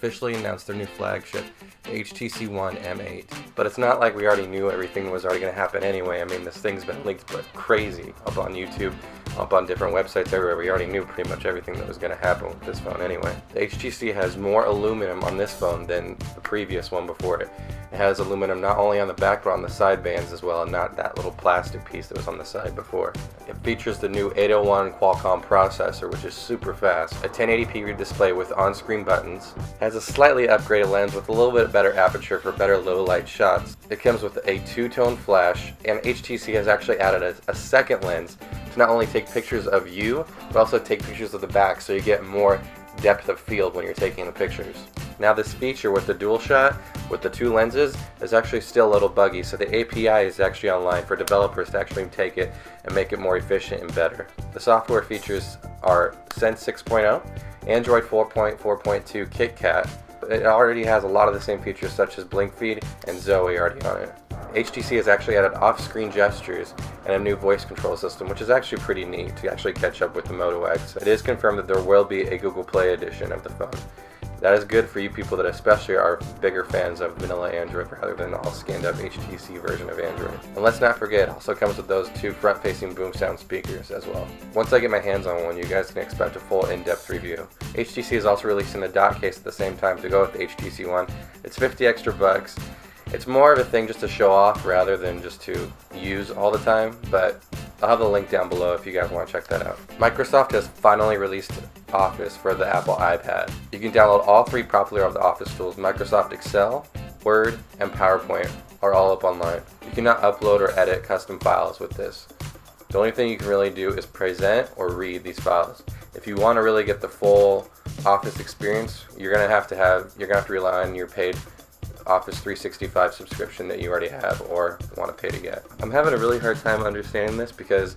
officially announced their new flagship, the HTC M8. But it's not like we already knew everything was already going to happen anyway. I mean, this thing's been leaked but crazy up on YouTube, up on different websites everywhere. We already knew pretty much everything that was going to happen with this phone anyway. The HTC has more aluminum on this phone than the previous one before it. It has aluminum not only on the back but on the side bands as well, and not that little plastic piece that was on the side before. It features the new 801 Qualcomm processor, which is super fast, a 1080p display with on-screen buttons, has a slightly upgraded lens with a little bit better aperture for better low-light shots. It comes with a two-tone flash, and HTC has actually added a second lens to not only take pictures of you, but also take pictures of the back, so you get more depth of field when you're taking the pictures. Now this feature with the dual shot with the two lenses is actually still a little buggy, so the API is actually online for developers to actually take it and make it more efficient and better. The software features are Sense 6.0, Android 4.4.2 KitKat. It already has a lot of the same features such as Blink Feed and Zoe already on it. HTC has actually added off-screen gestures and a new voice control system, which is actually pretty neat to actually catch up with the Moto X. It is confirmed that there will be a Google Play edition of the phone. That is good for you people that especially are bigger fans of vanilla Android rather than all scanned up HTC version of Android. And let's not forget, it also comes with those two front-facing boom sound speakers as well. Once I get my hands on one, you guys can expect a full in-depth review. HTC is also releasing a dock case at the same time to go with the HTC One. It's $50 extra. It's more of a thing just to show off rather than just to use all the time, but I'll have the link down below if you guys want to check that out. Microsoft has finally released Office for the Apple iPad. You can download all three popular of the Office tools. Microsoft Excel, Word, and PowerPoint are all up online. You cannot upload or edit custom files with this. The only thing you can really do is present or read these files. If you want to really get the full Office experience, you're gonna have to rely on your paid Office 365 subscription that you already have or want to pay to get. I'm having a really hard time understanding this because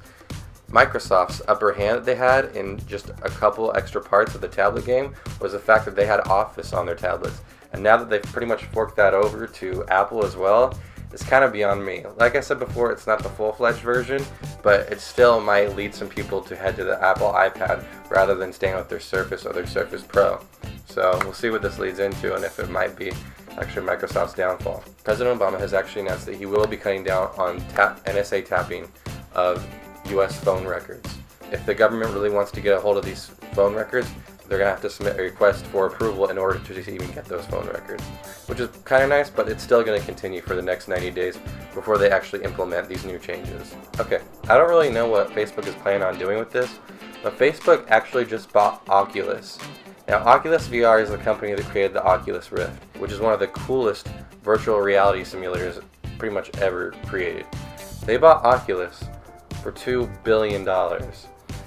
Microsoft's upper hand that they had in just a couple extra parts of the tablet game was the fact that they had Office on their tablets. And now that they've pretty much forked that over to Apple as well, it's kind of beyond me. Like I said before, it's not the full-fledged version, but it still might lead some people to head to the Apple iPad rather than staying with their Surface or their Surface Pro. So we'll see what this leads into and if it might be actually Microsoft's downfall. President Obama has actually announced that he will be cutting down on NSA tapping of US phone records. If the government really wants to get a hold of these phone records, they're going to have to submit a request for approval in order to even get those phone records, which is kind of nice, but it's still going to continue for the next 90 days before they actually implement these new changes. Okay, I don't really know what Facebook is planning on doing with this, but Facebook actually just bought Oculus. Now, Oculus VR is the company that created the Oculus Rift, which is one of the coolest virtual reality simulators pretty much ever created. They bought Oculus for $2 billion.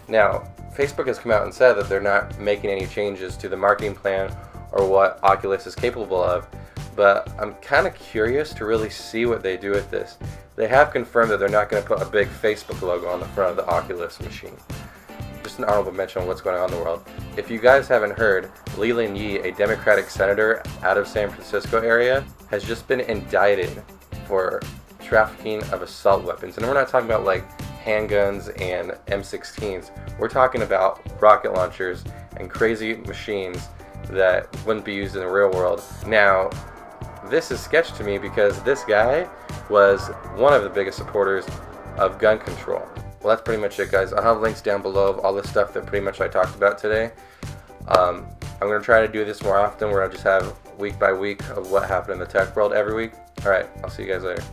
Now, Facebook has come out and said that they're not making any changes to the marketing plan or what Oculus is capable of, but I'm kind of curious to really see what they do with this. They have confirmed that they're not going to put a big Facebook logo on the front of the Oculus machine. Just an honorable mention on what's going on in the world. If you guys haven't heard, Leland Yee, a Democratic senator out of San Francisco area, has just been indicted for trafficking of assault weapons. And we're not talking about like handguns and M16s. We're talking about rocket launchers and crazy machines that wouldn't be used in the real world. Now, this is sketch to me because this guy was one of the biggest supporters of gun control. Well, that's pretty much it, guys. I'll have links down below of all the stuff that pretty much I talked about today. I'm going to try to do this more often where I'll just have week by week of what happened in the tech world every week. Alright, I'll see you guys later.